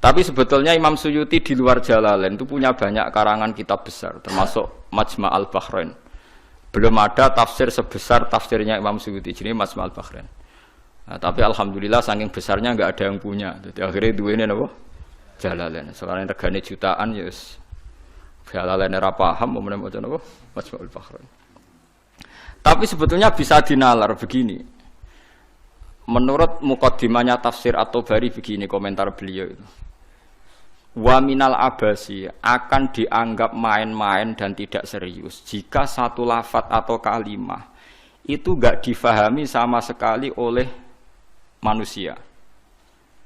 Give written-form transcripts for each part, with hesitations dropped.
Tapi sebetulnya Imam Suyuti di luar Jalalain itu punya banyak karangan kitab besar, termasuk Majma' al-Bahrain. Belum ada tafsir sebesar tafsirnya Imam Suyuti, jadi Majma' al-Bahrain. Nah, tapi alhamdulillah saking besarnya nggak ada yang punya. Jadi akhirnya dua ini apa? Jalalain. Soalnya regane jutaan ya wis. Jalalain ora paham mau maca napa? Majma' al-Bahrain. Tapi sebetulnya bisa dinalar begini. Menurut muqaddimahnya tafsir At-Tabari begini komentar beliau itu. Wa minal abasi akan dianggap main-main dan tidak serius jika satu lafadz atau kalimah itu enggak difahami sama sekali oleh manusia.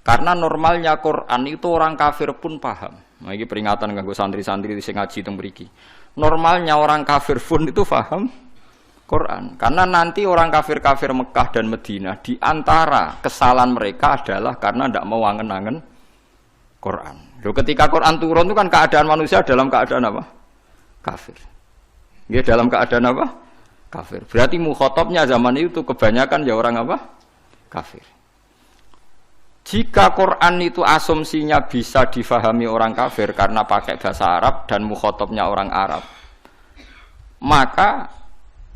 Karena normalnya Quran itu orang kafir pun paham. Nah, ini peringatan kanggo santri-santri sing ngaji teng mriki. Normalnya orang kafir pun itu paham Quran. Karena nanti orang kafir-kafir Mekah dan Madinah di antara kesalahan mereka adalah karena tidak mau angen-angen Quran. Loh, ketika Quran turun itu kan keadaan manusia dalam keadaan apa? Kafir. Ya, dalam keadaan apa? Kafir. Berarti mukhatabnya zaman itu kebanyakan ya orang apa? Kafir. Jika Quran itu asumsinya bisa difahami orang kafir karena pakai bahasa Arab dan mukhatabnya orang Arab, maka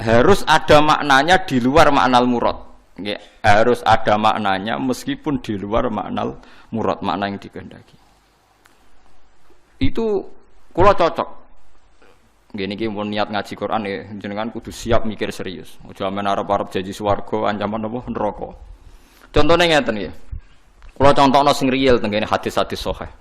harus ada maknanya di luar maknal murad. Ya, harus ada maknanya meskipun di luar maknal murad, makna yang dikehendaki. Itu kula cocok. Gini iki mun niat ngaji Quran ya jenengan kudu siap mikir serius. Aja men arep-arep janji swarga ancaman apa neraka. Contone ngeten nggih. Kula contohno sing real teng kene hadis-hadis sahih.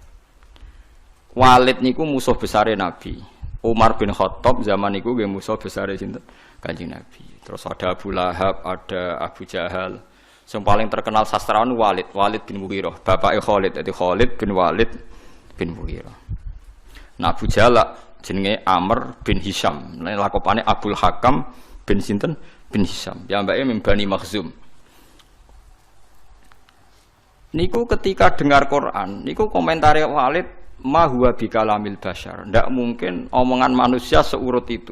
Walid niku musuh besare Nabi. Umar bin Khattab zaman niku nggih musuh besare sinten? Kanjeng Nabi. Terus ada Abu Lahab, ada Abu Jahal. Yang paling terkenal sastrawan Walid bin Mughirah, bapake Khalid, jadi Khalid bin Walid bin Mughirah. Nah, Abu Jahal jenenge Amr bin Hisham. Nah, lakopane Abdul Hakam bin sinten? Bin Hisham. Ya mbake min Bani Makhzum. Niku ketika dengar Quran, niku komentare Walid, ma huwa bikalamil bashar. Ndak mungkin omongan manusia seurut itu.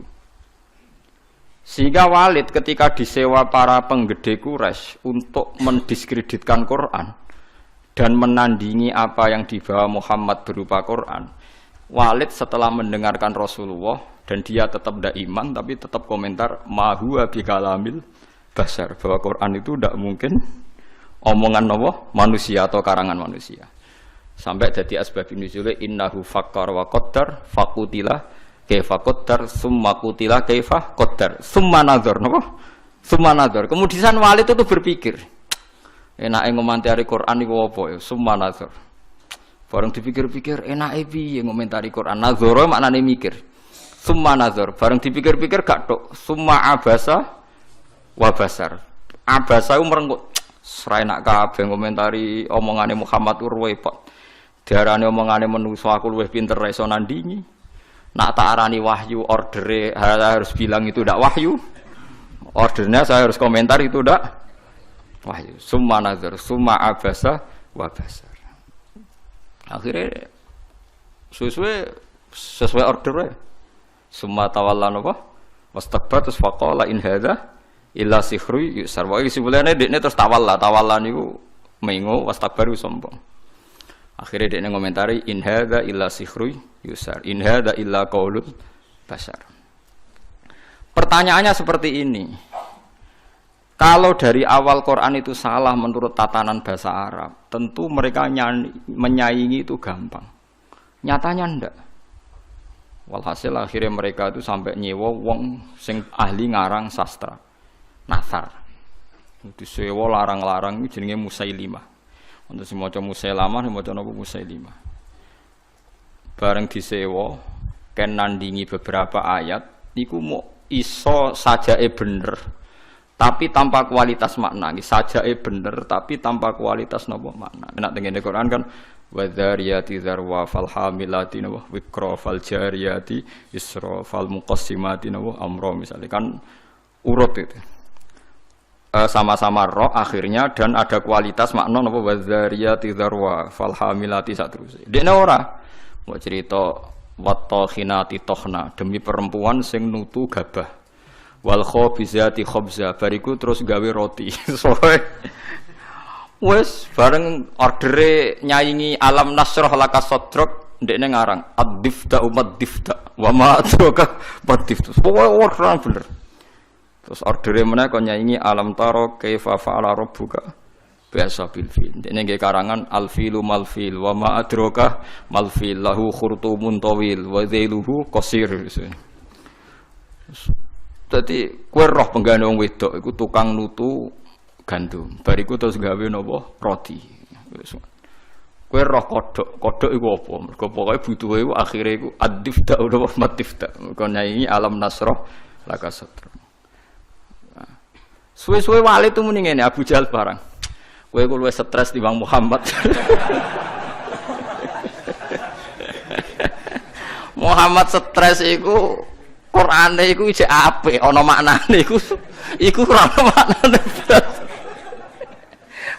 Sehingga Walid ketika disewa para penggede Quraisy untuk mendiskreditkan Quran dan menandingi apa yang dibawa Muhammad berupa Quran, Walid setelah mendengarkan Rasulullah dan dia tetap tidak iman tapi tetap komentar ma huwa bikalamil bashar, bahwa Quran itu tidak mungkin omongan Allah manusia atau karangan manusia. Sampai jadi asbabun nuzul innahu fakkar wa qaddar faqutila kaifa qaddar summa qutila kaifa qaddar summa nazar napa summa nazar. Kemudian Walid itu berpikir enake ngomentari Quran iku apa ya summa nazar. Bareng dipikir-pikir enake piye ngomentari Quran nazara maknane mikir. Summa nazar bareng dipikir-pikir gak tok summa abasa wa basar. Abasa ku merenggut srai nak kabeh ngomentari omongane Muhammad urwepot. Diarani omongane manusa aku luwih pinter ra iso nandingi. Nak tak arani wahyu ordere harus bilang itu ndak wahyu. Ordernya saya harus komentar itu ndak wahyu. Summa nazar, summa abasa wa basar. Akhirnya sesuai ordernya. Summa tawallan apa? Wastakbar terus faqala in hadza illa sihru yusar. Wae sebelane dekne terus tawalla niku mengo wastakbar sombong. Akhirnya dekne ngomentari in hadza illa sihru yusar. In hadza illa qaulul bashar. Pertanyaannya seperti ini. Kalau dari awal Quran itu salah menurut tatanan bahasa Arab, tentu mereka menyaingi itu gampang. Nyatanya ndak. Walhasil akhirnya mereka itu sampai nyewa wong sing ahli ngarang sastra. Nasar. Itu sewa larang-larang itu jenenge Musailimah. Untuk si maca Musailamah, maca napa Musailimah. Bareng disewa ken nandingi beberapa ayat niku mau iso sajake bener. Tapi tanpa kualitas makna, sajake bener tapi tanpa kualitas napa makna. Nek tengene Quran kan wadzariyati dzarwa fal hamilati napa wikra fal jariyati isra fal muqassimati napa amra misalnya kan urut itu. Sama-sama roh akhirnya dan ada kualitas makna napa wadzariyati dzarwa fal hamilati saterusé. Dekne ora mau cerita wattokhinati tokhna demi perempuan sing nutu gabah. Wal khabizati khabza bariku terus gawe roti. Soale Wes bareng ordere nyaingi alam nasroh laka sodrok ndekne ngarang ad-difta umat difta wa ma adraka bad-difta. Pokoke ora bener. Terus ordere meneh kon nyaingi alam taro kaifa fa'ala rabbuka biasa bil fil. Ndekne nggih karangan al filu mal fil wa ma adraka mal fil lahu khurtumun tawil wa dhailuhu qasir. Dadi kowe roh penggane wong wedok iku tukang nutu gandum. Bariku terus gawe napa? Roti. Kowe roh kodhok iku apa? Mergo pokoke butuhe iku akhire iku ad-difta utawa matifta. Mergo nyanyi alam nasrah laka sadra. Suwe-suwe wali tu muni ngene Abu Jahal barang. Kowe ku luwih stres timbang Muhammad. Muhammad stres iku Qur'ane iku isih apik, ana maknane iku ora ana maknane.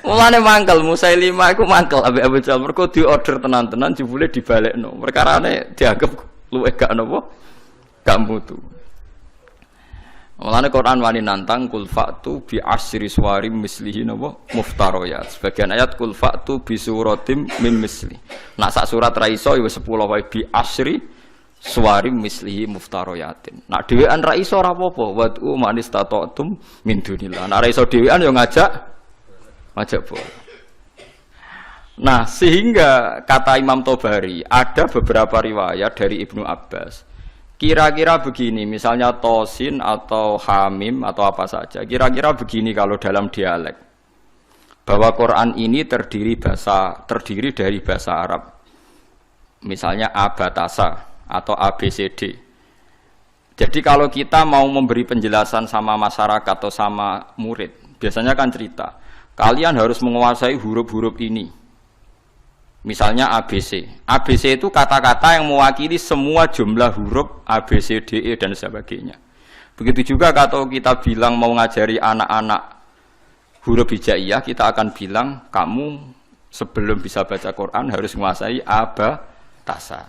Mulane mangkel Musailimah iku mangkel ambek Abu Jahal mergo diorder tenan-tenan jebule dibalekno. Perkarane dianggap luwih gak napa? Gak mutu. Mulane Quran wani nantang kul fa'tu bi asyri suwarim mislihi napa? Muftariyat. Sebagian ayat kul fa'tu bi suratim mim misli. Nak sak surat ra iso ya wis 10 wae bi asyri suwarim mislihi muftariyatin. Nak dhewean ra iso ora apa-apa. Wad'u man istata'tum min dunillah. Nak ra iso dhewean ya ngajak boleh. Nah, sehingga kata Imam Tobari ada beberapa riwayat dari Ibnu Abbas. Kira-kira begini, misalnya tosin atau hamim atau apa saja. Kira-kira begini kalau dalam dialek. Bahwa Quran ini terdiri dari bahasa Arab. Misalnya abatasa atau ABCD. Jadi kalau kita mau memberi penjelasan sama masyarakat atau sama murid, biasanya kan cerita, kalian harus menguasai huruf-huruf ini. Misalnya ABC. ABC itu kata-kata yang mewakili semua jumlah huruf A, B, C, D, E dan sebagainya. Begitu juga kalau kita bilang mau ngajari anak-anak huruf hijaiyah, kita akan bilang kamu sebelum bisa baca Quran harus menguasai abatasa.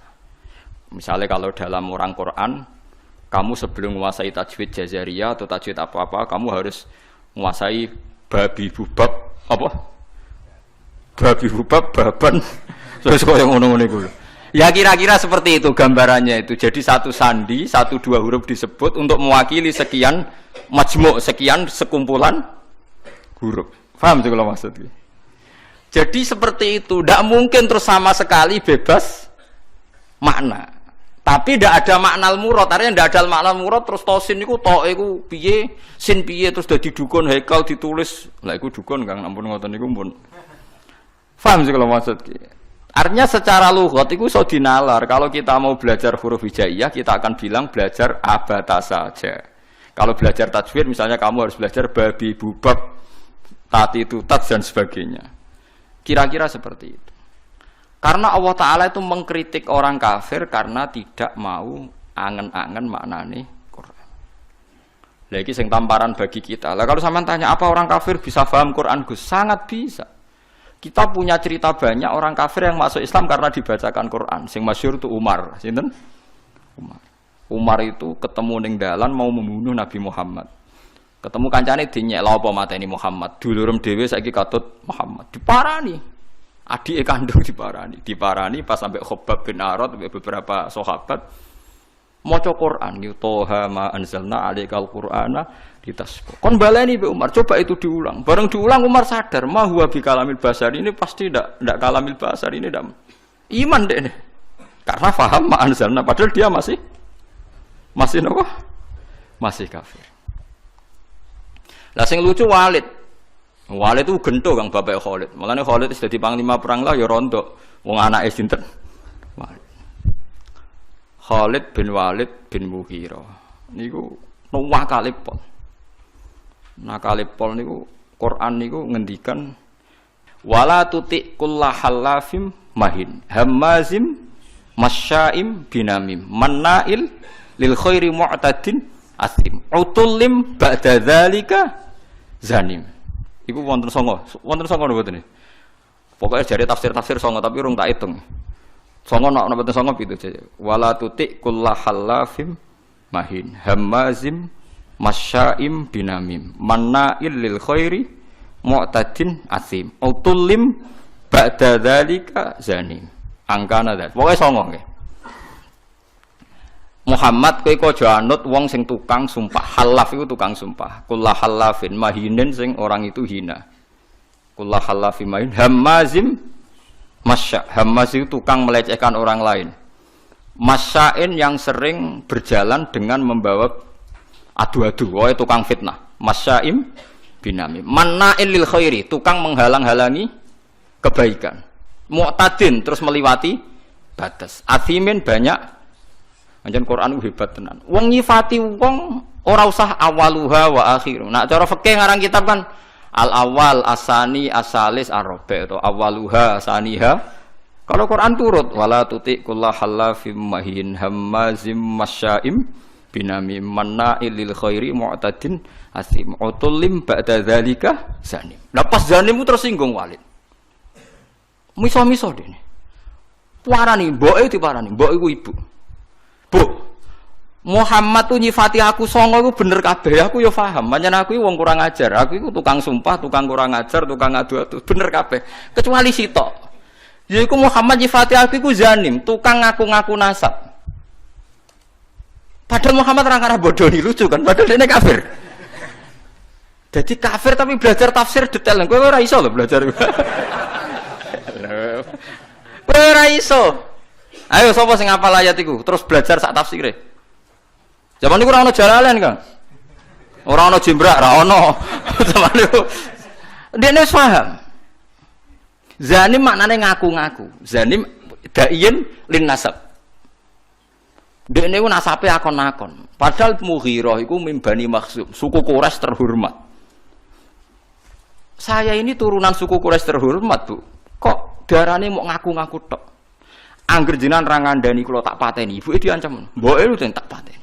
Misalnya kalau dalam orang Quran, kamu sebelum menguasai tajwid jazariyah atau tajwid apa-apa, kamu harus menguasai babi bubab apa? Babi bubab baban terus koyo ngono-ngono iku. Ya kira-kira seperti itu gambarannya itu. Jadi satu sandi, 1-2 huruf disebut untuk mewakili sekian majmu', sekian sekumpulan huruf. Paham sih kalau maksudnya? Jadi seperti itu, tidak mungkin terus sama sekali bebas makna. Tapi tidak ada makna al-murad, artinya tidak ada makna al-murad terus tosin iku tok iku piye, sin piye terus dadi dukun haikal ditulis. Lah iku dukun Kang, ampun ngoten niku pun. Paham sih kalau maksudnya? Artinya secara lughat itu iso dinalar. Kalau kita mau belajar huruf hijaiyah, kita akan bilang belajar abatasa saja. Kalau belajar tajwid, misalnya kamu harus belajar babi, bubab, tati, tutat dan sebagainya. Kira-kira seperti itu. Karena Allah Ta'ala itu mengkritik orang kafir karena tidak mau angen-angen maknane Quran. Lagi sing tamparan bagi kita. Lah kalau sampean tanya apa orang kafir bisa paham Quran, Gus? Sangat bisa. Kita punya cerita banyak orang kafir yang masuk Islam karena dibacakan Quran. Sing masyhur itu Umar, sinten? Umar itu ketemu ning dalan mau membunuh Nabi Muhammad. Ketemu kancane dinyek lha apa mateni Muhammad. Dulurem dhewe saiki katut Muhammad. Diparani. Adike kandung diparani. Diparani pas sampai Khabbab bin Arad beberapa sahabat maca Quran, Toha ma anzalna alaikal Qur'ana ditasbih. Kon baleni be Umar, coba itu diulang. Bareng diulang Umar sadar, ma huwa bi kalamil basar ini pasti ndak kalamil basar ini ndak. Iman deh nih. Karena paham ma anzalna padahal dia masih napa? Masih kafir. Lah sing lucu Walid. Walid itu gento Kang bapak Khalid. Mulane Khalid wis dadi panglima perang lah ya rontok. Wong anake sinten? Walid. Khalid bin Walid bin Mughirah niku nakalipol. Nakalipol niku Quran niku ngendikan wala tuti kullahallafim mahin hammazim masya'im binamim mannail lil khairi mu'tadin asim utullim ba'da dzalika zanim. Iku wonten songo mboten. Pokoke jare tafsir-tafsir songo tapi urung tak hitung. Songo nak napa songo pitu saja. Wala tuti kullahallafim mahin hammazim masya'im binamim manna'il lil khairi mu'tadin asim. Utulim ba'da dzalika zanim. Angkana dzalik. Pokoke songo nggih. Muhammad kowe aja anut wong sing tukang sumpah. Halaf iku tukang sumpah. Kullah halafin mahinin sing orang itu hina. Kullah halafin mahin hammazim masya. Hammaz itu tukang melecehkan orang lain. Masyain yang sering berjalan dengan membawa adu-adu. Woe tukang fitnah. Masyaim binami. Manna'il lil khairi, tukang menghalang-halangi kebaikan. Mu'tadin terus melewati batas. Athimin banyak. Anjen Quran hebat tenan. Wong nyifati wong ora usah awaluha wa akhiru. Nak cara fikih ngarang kitab kan al awal asani asalis arabi atau awaluha asaniha. Kalau Quran turut wala tuti kullahallafim mahin hammazim masyaim binami manna'il lil khairi mu'tadin asim utulim ba'da dzalika zanim. Lah pas zanim tersinggung Walid. Miso-miso dene. Parani mboke diparani, mbok iku ibu. Bu, Muhammad tuh nyifati aku songo iku bener kabeh. Aku ya paham, pancen aku iki wong kurang ajar. Aku iku tukang sumpah, tukang kurang ajar, tukang adu-adu. Bener kabeh. Kecuali sitok. Yaiku Muhammad nyifati aku iku zanim, tukang ngaku-ngaku nasab. Padahal Muhammad ora ngarah bodoh nih, lucu kan? Padahal dene kafir. Jadi kafir tapi belajar tafsir detail. Kowe ora iso lho belajar. Kowe ora iso. Ayo sapa sing hafal ayat iku terus belajar sak tafsire. Zaman niku ora ono Jalalain, Kang. Ora ono Jimbrak, ora ono. Zaman niku dene paham. Zanim maknane ngaku-ngaku. Zanim daiin lin nasab. Dene ku nasabe akon-akon. Padahal Mughirah iku min Bani Makhzum, suku Quraisy terhormat. Saya ini turunan suku Quraisy terhormat, Bu. Kok darane mau ngaku-ngaku tok? Angger jenengan ra ngandani kula tak pateni, ibuke diancam. Mboke lu tak pateni.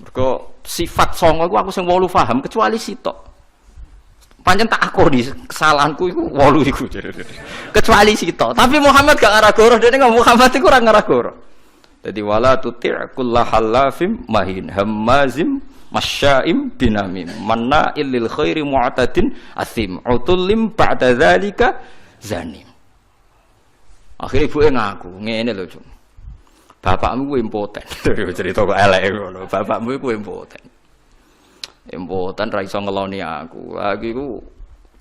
Mergo sifat songo iku aku sing 8 paham kecuali sitok. Pancen tak akoni kesalahanku iku 8 iku. Kecuali sitok. Tapi Muhammad gak ngarah goroh, dene Muhammad iku ora ngarah goroh. Dadi wala tuti' kullahallafim mahin hammazim masyaim binamim manna'il lil khairi mu'tadin asim utulim ba'da dzalika zanim. Akhirnya ibuke ngaku, ngene lho, Cung. Bapakmu ku impoten. Cerita kok elek ngono. Bapakmu ku impoten. Impoten ra iso ngeloni aku. Aku iku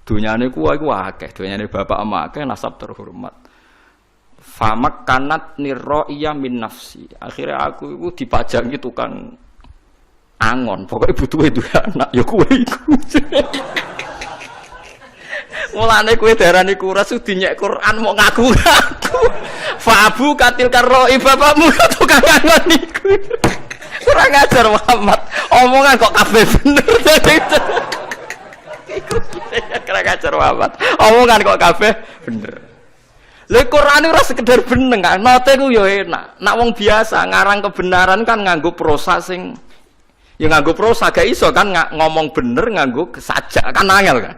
dunyane ku akeh, dunyane bapak ama akeh nasab terhormat. Famak kanat nirro'iyah min nafsi. Akhirnya aku iku dipajangi tukang angon. Pokoknya butuh itu anak, ya kowe iku. Mulane kowe darani kuras dinyek Quran mau ngaku-ngaku. Fa'abu katil karroi bapakmu tukang angon iku. Kurang ajar Muhammad. Omongan kok kabeh bener. Iku kurang ajar Muhammad. Omongan kok kabeh bener. Lha Quran ora sekedar bener kan. Note ku ya enak. Nak wong biasa ngarang kebenaran kan nganggo prosa sing ya nganggo prosa gak iso kan ngomong bener nganggo sajak kan angel kan.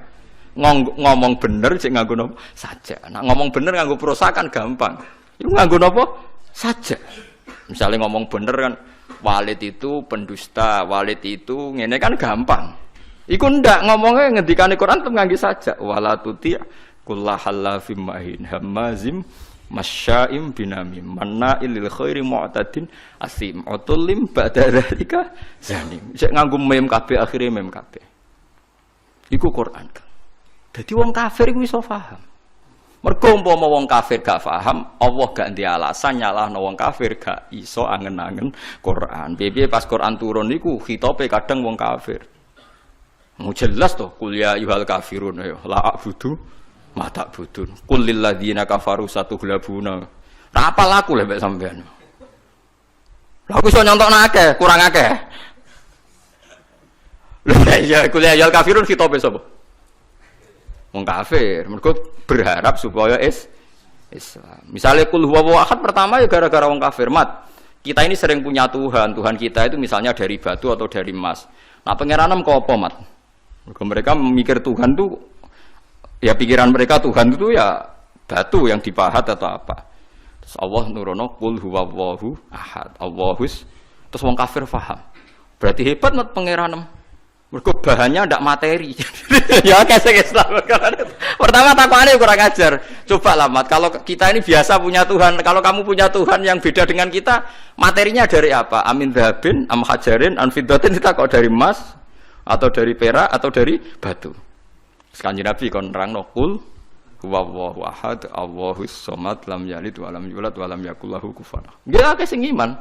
Ngomong bener cek nganggo napa saja. Nah ngomong bener nganggo prosa kan gampang. Iku nganggo napa saja. Misalnya ngomong bener kan Walid itu pendusta, Walid itu ngene kan gampang. Iku ndak ngomongnya ngendikane Quran tetep nganggo saja. Wala tuti' kullahallafim mahin hammazim masyaim binamim manna'il lil khairi mu'tadin asim utulim ba'da dzalika zanim. Cek nganggo mem kabeh akhire mem kabeh. Iku Quran. Jadi wong kafir iku iso paham. Mergo umpama wong kafir gak paham, Allah gak ndek alasan nyalahno wong kafir gak iso angen-angen Quran. Piye pas Quran turun niku khitobe kadang wong kafir. Mu jelas to qul ya ayyuhal kafirun ya la a'budu ma ta'budun. Qul lil ladzina kafaru satughlabuna. Ora apal aku lek mbek sampean. Lah aku iso nyontokno akeh, kurang akeh. Lha ya qul ya ayyuhal kafirun khitobe sapa? Wong kafir, mereka berharap supaya Islam. Misalnya kul huwallahu ahad pertama ya gara-gara wong kafir. Mat, kita ini sering punya Tuhan kita itu misalnya dari batu atau dari emas. Nah pengiranan kok apa, Mat? Mereka memikir Tuhan itu, ya pikiran mereka Tuhan itu ya batu yang dipahat atau apa. Terus Allah nurono kul huwallahu ahad, Allahus. Terus wong kafir paham. Berarti hebat Mat pengiranan. Mergo bahannya ndak materi. Ya kayak Islam. Pertama takwane kurang ajar. Coba lah Mat, kalau kita ini biasa punya Tuhan, kalau kamu punya Tuhan yang beda dengan kita, materinya dari apa? Amin dhabin, am hajarin, an fiddatin, kita kok dari emas atau dari perak atau dari batu. Kanjeng Nabi kon nerangno qul huwallahu ahad, Allahus somad, lam yalid wa lam yulad wa lam yakul lahu kufuwan ahad. Nggih akeh sing iman.